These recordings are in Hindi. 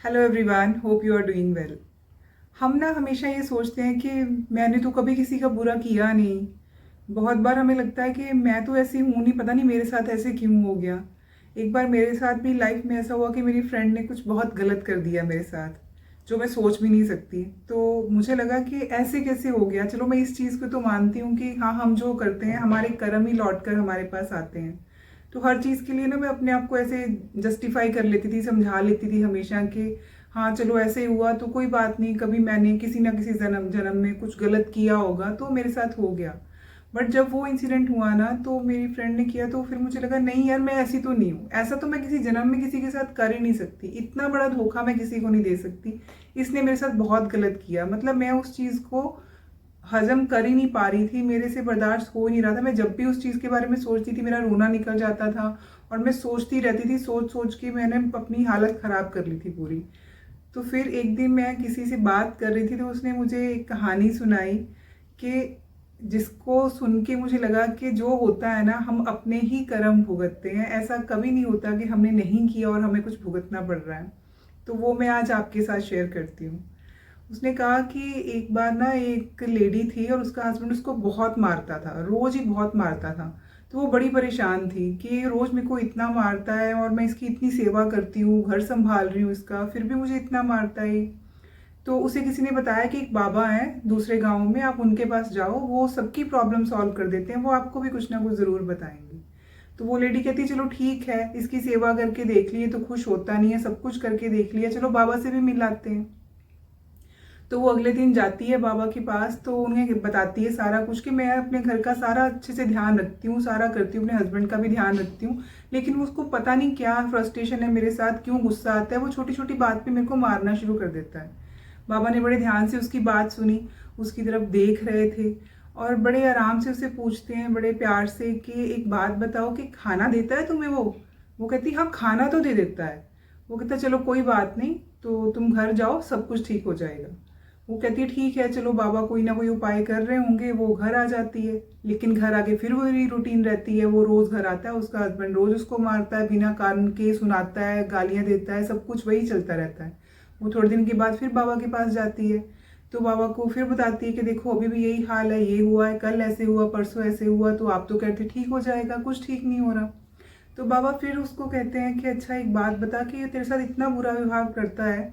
Hello everyone, hope you are doing well. हम ना हमेशा ये सोचते हैं कि मैंने तो कभी किसी का बुरा किया नहीं। बहुत बार हमें लगता है कि मैं तो ऐसी हूँ नहीं, पता नहीं मेरे साथ ऐसे क्यों हो गया। एक बार मेरे साथ भी लाइफ में ऐसा हुआ कि मेरी फ्रेंड ने कुछ बहुत गलत कर दिया मेरे साथ, जो मैं सोच भी नहीं सकती। तो मुझे लगा कि ऐसे कैसे हो गया। चलो, मैं इस चीज़ को तो मानती हूँ कि हाँ, हम जो करते हैं हमारे कर्म ही लौट कर हमारे पास आते हैं। तो हर चीज़ के लिए ना मैं अपने आप को ऐसे जस्टिफाई कर लेती थी, समझा लेती थी हमेशा कि हाँ चलो ऐसे हुआ तो कोई बात नहीं, कभी मैंने किसी ना किसी जन्म जन्म में कुछ गलत किया होगा तो मेरे साथ हो गया। बट जब वो इंसिडेंट हुआ ना तो मेरी फ्रेंड ने किया, तो फिर मुझे लगा नहीं यार, मैं ऐसी तो नहीं हूँ। ऐसा तो मैं किसी जन्म में किसी के साथ कर ही नहीं सकती, इतना बड़ा धोखा मैं किसी को नहीं दे सकती। इसने मेरे साथ बहुत गलत किया। मतलब मैं उस चीज़ को हजम कर ही नहीं पा रही थी, मेरे से बर्दाश्त हो ही नहीं रहा था। मैं जब भी उस चीज़ के बारे में सोचती थी मेरा रोना निकल जाता था, और मैं सोचती रहती थी, सोच सोच के मैंने अपनी हालत ख़राब कर ली थी पूरी। तो फिर एक दिन मैं किसी से बात कर रही थी तो उसने मुझे एक कहानी सुनाई कि जिसको सुन के मुझे लगा कि जो होता है ना, हम अपने ही कर्म भुगतते हैं। ऐसा कभी नहीं होता कि हमने नहीं किया और हमें कुछ भुगतना पड़ रहा है। तो वो मैं आज आपके साथ शेयर करती हूँ। उसने कहा कि एक बार ना एक लेडी थी और उसका हस्बैंड उसको बहुत मारता था, रोज ही बहुत मारता था। तो वो बड़ी परेशान थी कि रोज मेरे को इतना मारता है और मैं इसकी इतनी सेवा करती हूँ, घर संभाल रही हूँ इसका, फिर भी मुझे इतना मारता है। तो उसे किसी ने बताया कि एक बाबा हैं दूसरे गांव में, आप उनके पास जाओ, वो सबकी प्रॉब्लम सॉल्व कर देते हैं, वो आपको भी कुछ ना कुछ ज़रूर बताएंगे। तो वो लेडी कहती चलो ठीक है, इसकी सेवा करके देख लिए तो खुश होता नहीं है, सब कुछ करके देख लिया, चलो बाबा से भी मिलाते हैं। तो वो अगले दिन जाती है बाबा के पास, तो उन्हें बताती है सारा कुछ कि मैं अपने घर का सारा अच्छे से ध्यान रखती हूँ, सारा करती हूँ, अपने हस्बैंड का भी ध्यान रखती हूँ। लेकिन उसको पता नहीं क्या फ्रस्ट्रेशन है मेरे साथ, क्यों गुस्सा आता है, वो छोटी छोटी बात पे मेरे को मारना शुरू कर देता है। बाबा ने बड़े ध्यान से उसकी बात सुनी, उसकी तरफ देख रहे थे और बड़े आराम से उसे पूछते हैं बड़े प्यार से कि एक बात बताओ कि खाना देता है तुम्हें वो कहती हाँ खाना तो दे देता है। वो कहता चलो कोई बात नहीं, तो तुम घर जाओ, सब कुछ ठीक हो जाएगा। वो कहती है ठीक है, चलो बाबा कोई ना कोई उपाय कर रहे होंगे। वो घर आ जाती है, लेकिन घर आके फिर वही रूटीन रहती है। वो रोज घर आता है, उसका हस्बैंड रोज उसको मारता है, बिना कारण के सुनाता है, गालियां देता है, सब कुछ वही चलता रहता है। वो थोड़े दिन के बाद फिर बाबा के पास जाती है, तो बाबा को फिर बताती है कि देखो अभी भी यही हाल है, ये हुआ है, कल ऐसे हुआ, परसों ऐसे हुआ, तो आप तो कहते ठीक हो जाएगा, कुछ ठीक नहीं हो रहा। तो बाबा फिर उसको कहते हैं कि अच्छा एक बात बता कि ये तेरे साथ इतना बुरा व्यवहार करता है,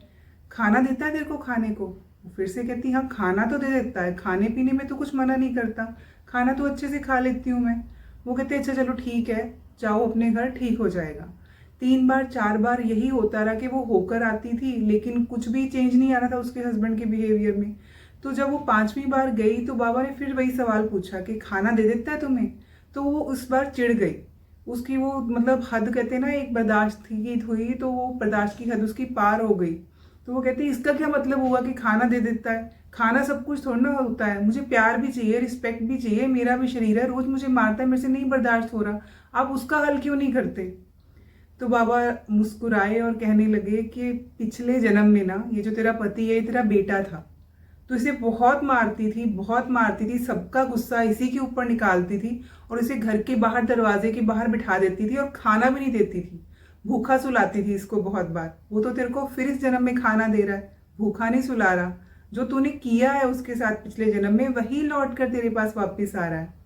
खाना देता है तेरे को खाने को? वो फिर से कहती हाँ खाना तो दे देता है, खाने पीने में तो कुछ मना नहीं करता, खाना तो अच्छे से खा लेती हूँ मैं। वो कहते अच्छा चलो ठीक है, जाओ अपने घर, ठीक हो जाएगा। 3 बार 4 बार यही होता रहा कि वो होकर आती थी, लेकिन कुछ भी चेंज नहीं आ रहा था उसके हस्बैंड के बिहेवियर में। तो जब वो 5वीं बार गई तो बाबा ने फिर वही सवाल पूछा कि खाना दे देता है तुम्हें? तो वो उस बार चिढ़ गई। उसकी वो मतलब हद कहते हैं ना, एक बर्दाश्त की हुई तो वो बर्दाश्त की हद उसकी पार हो गई। तो वो कहती है इसका क्या मतलब हुआ कि खाना दे देता है? खाना सब कुछ थोड़ा ना होता है, मुझे प्यार भी चाहिए, रिस्पेक्ट भी चाहिए, मेरा भी शरीर है, रोज मुझे मारता है, मेरे से नहीं बर्दाश्त हो रहा, आप उसका हल क्यों नहीं करते? तो बाबा मुस्कुराए और कहने लगे कि पिछले जन्म में ना ये जो तेरा पति है ये तेरा बेटा था, तो इसे बहुत मारती थी, बहुत मारती थी, सबका गुस्सा इसी के ऊपर निकालती थी, और इसे घर के बाहर दरवाजे के बाहर बिठा देती थी और खाना भी नहीं देती थी, भूखा सुलाती थी इसको बहुत बार। वो तो तेरे को फिर इस जन्म में खाना दे रहा है, भूखा नहीं सुला रहा। जो तूने किया है उसके साथ पिछले जन्म में वही लौट कर तेरे पास वापिस आ रहा है।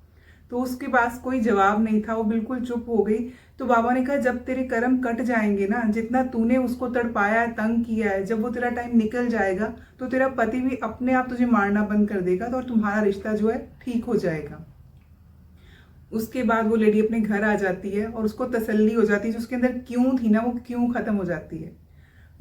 तो उसके पास कोई जवाब नहीं था, वो बिल्कुल चुप हो गई। तो बाबा ने कहा जब तेरे कर्म कट जाएंगे ना, जितना तूने उसको तड़पाया है, तंग किया है, जब वो तेरा टाइम निकल जाएगा तो तेरा पति भी अपने आप तुझे मारना बंद कर देगा, तो और तुम्हारा रिश्ता जो है ठीक हो जाएगा। उसके बाद वो लेडी अपने घर आ जाती है और उसको तसल्ली हो जाती है, जो उसके अंदर क्यों थी ना वो क्यों खत्म हो जाती है।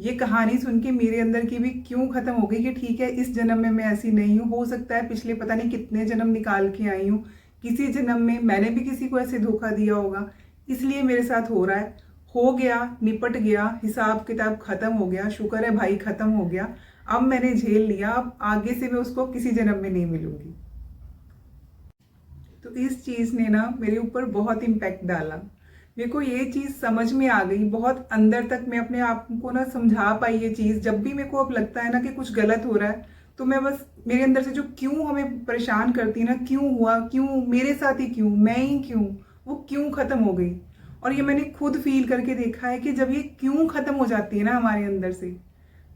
ये कहानी सुन के मेरे अंदर की भी क्यों खत्म हो गई कि ठीक है इस जन्म में मैं ऐसी नहीं हूँ, हो सकता है पिछले पता नहीं कितने जन्म निकाल के आई हूँ, किसी जन्म में मैंने भी किसी को ऐसे धोखा दिया होगा, इसलिए मेरे साथ हो रहा है। हो गया, निपट गया, हिसाब किताब खत्म हो गया, शुक्र है भाई खत्म हो गया। अब मैंने झेल लिया, अब आगे से मैं उसको किसी जन्म में नहीं मिलूंगी। तो इस चीज़ ने ना मेरे ऊपर बहुत इम्पैक्ट डाला। मेरे को ये चीज़ समझ में आ गई, बहुत अंदर तक मैं अपने आप को ना समझा पाई ये चीज़। जब भी मेरे को अब लगता है ना कि कुछ गलत हो रहा है, तो मैं बस मेरे अंदर से जो क्यों हमें परेशान करती है ना, क्यों हुआ, क्यों मेरे साथ ही, क्यों मैं ही, क्यों वो क्यों खत्म हो गई। और ये मैंने खुद फील करके देखा है कि जब ये क्यों खत्म हो जाती है ना हमारे अंदर से,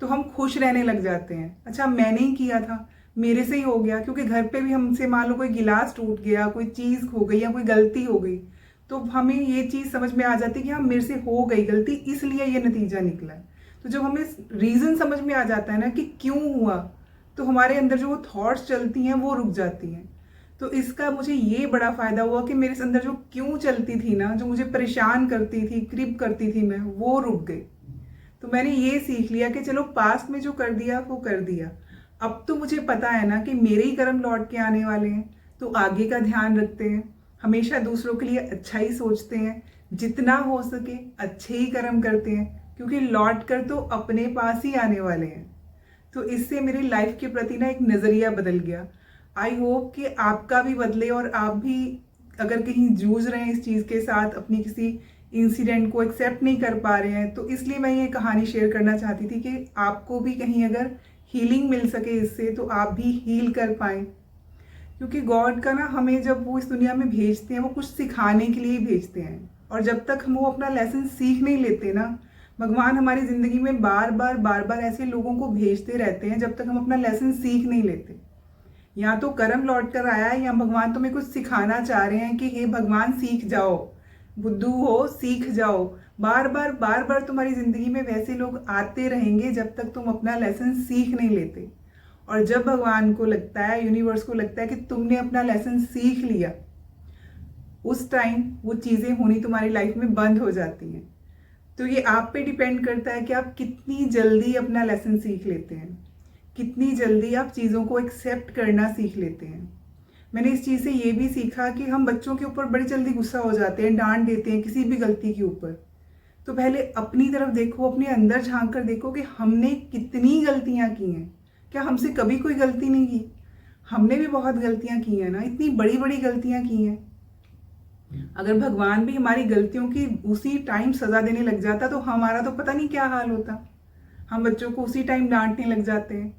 तो हम खुश रहने लग जाते हैं। अच्छा मैंने ही किया था, मेरे से ही हो गया, क्योंकि घर पे भी हमसे मान लो कोई गिलास टूट गया, कोई चीज़ खो गई या कोई गलती हो गई, तो हमें ये चीज़ समझ में आ जाती है कि हाँ मेरे से हो गई गलती, इसलिए ये नतीजा निकला है। तो जब हमें रीज़न समझ में आ जाता है ना कि क्यों हुआ, तो हमारे अंदर जो वो थॉट्स चलती हैं वो रुक जाती हैं। तो इसका मुझे ये बड़ा फ़ायदा हुआ कि मेरे अंदर जो क्यों चलती थी ना, जो मुझे परेशान करती थी, क्रिप करती थी मैं, वो रुक गई। तो मैंने ये सीख लिया कि चलो पास्ट में जो कर दिया वो कर दिया, अब तो मुझे पता है ना कि मेरे ही कर्म लौट के आने वाले हैं, तो आगे का ध्यान रखते हैं, हमेशा दूसरों के लिए अच्छा ही सोचते हैं, जितना हो सके अच्छे ही कर्म करते हैं, क्योंकि लौट कर तो अपने पास ही आने वाले हैं। तो इससे मेरी लाइफ के प्रति ना एक नज़रिया बदल गया। आई होप कि आपका भी बदले और आप भी अगर कहीं जूझ रहे हैं इस चीज़ के साथ, अपनी किसी इंसिडेंट को एक्सेप्ट नहीं कर पा रहे हैं, तो इसलिए मैं ये कहानी शेयर करना चाहती थी कि आपको भी कहीं अगर हीलिंग मिल सके इससे, तो आप भी हील कर पाएँ। क्योंकि गॉड का ना हमें जब वो इस दुनिया में भेजते हैं, वो कुछ सिखाने के लिए ही भेजते हैं, और जब तक हम वो अपना लेसन सीख नहीं लेते ना, भगवान हमारी ज़िंदगी में बार बार ऐसे लोगों को भेजते रहते हैं जब तक हम अपना लेसन सीख नहीं लेते। या तो कर्म लौट कर आया है, या भगवान तुम्हें कुछ सिखाना चाह रहे हैं कि हे भगवान सीख जाओ, बुद्धू हो सीख जाओ। बार बार तुम्हारी ज़िंदगी में वैसे लोग आते रहेंगे जब तक तुम अपना लेसन सीख नहीं लेते। और जब भगवान को लगता है, यूनिवर्स को लगता है कि तुमने अपना लेसन सीख लिया, उस टाइम वो चीज़ें होनी तुम्हारी लाइफ में बंद हो जाती हैं। तो ये आप पे डिपेंड करता है कि आप कितनी जल्दी अपना लेसन सीख लेते हैं, कितनी जल्दी आप चीज़ों को एक्सेप्ट करना सीख लेते हैं। मैंने इस चीज़ से ये भी सीखा कि हम बच्चों के ऊपर बड़ी जल्दी गुस्सा हो जाते हैं, डांट देते हैं किसी भी गलती के ऊपर। तो पहले अपनी तरफ देखो, अपने अंदर झांक कर देखो कि हमने कितनी गलतियाँ की हैं। क्या हमसे कभी कोई गलती नहीं की? हमने भी बहुत गलतियाँ की हैं ना, इतनी बड़ी बड़ी गलतियाँ की हैं। अगर भगवान भी हमारी गलतियों की उसी टाइम सज़ा देने लग जाता तो हमारा तो पता नहीं क्या हाल होता। हम बच्चों को उसी टाइम डांटने लग जाते हैं।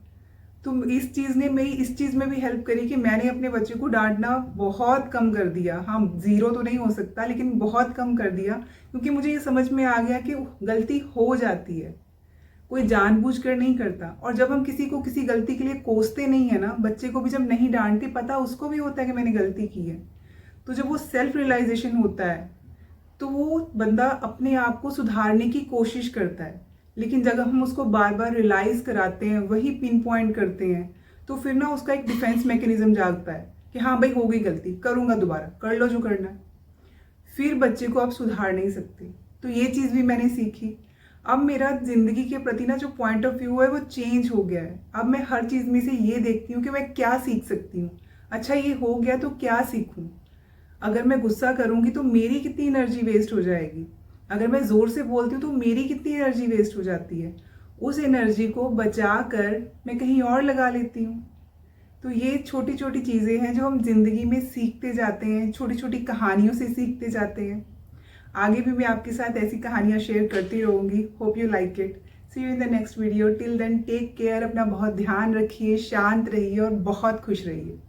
तो इस चीज़ ने मेरी इस चीज़ में भी हेल्प करी कि मैंने अपने बच्चे को डांटना बहुत कम कर दिया। हाँ, ज़ीरो तो नहीं हो सकता, लेकिन बहुत कम कर दिया, क्योंकि मुझे ये समझ में आ गया कि गलती हो जाती है, कोई जानबूझकर नहीं करता। और जब हम किसी को किसी गलती के लिए कोसते नहीं है ना, बच्चे को भी जब नहीं डांटते, पता उसको भी होता है कि मैंने गलती की है, तो जब वो सेल्फ रियलाइजेशन होता है तो वो बंदा अपने आप को सुधारने की कोशिश करता है। लेकिन जब हम उसको बार बार रियलाइज़ कराते हैं, वही पिन पॉइंट करते हैं, तो फिर ना उसका एक डिफेंस मैकेनिज्म जागता है कि हाँ भाई हो गई गलती, करूँगा दोबारा, कर लो जो करना है। फिर बच्चे को आप सुधार नहीं सकते। तो ये चीज़ भी मैंने सीखी। अब मेरा ज़िंदगी के प्रति ना जो पॉइंट ऑफ व्यू है वो चेंज हो गया है। अब मैं हर चीज़ में से ये देखती हूँ कि मैं क्या सीख सकती हूँ। अच्छा ये हो गया तो क्या सीखूँ? अगर मैं गुस्सा करूँगी तो मेरी कितनी एनर्जी वेस्ट हो जाएगी? अगर मैं ज़ोर से बोलती हूँ तो मेरी कितनी एनर्जी वेस्ट हो जाती है? उस एनर्जी को बचा कर मैं कहीं और लगा लेती हूँ। तो ये छोटी छोटी चीज़ें हैं जो हम ज़िंदगी में सीखते जाते हैं, छोटी छोटी कहानियों से सीखते जाते हैं। आगे भी मैं आपके साथ ऐसी कहानियाँ शेयर करती रहूँगी। Hope you like it. See you in the next video. Till then take care, अपना बहुत ध्यान रखिए, शांत रहिए और बहुत खुश रहिए।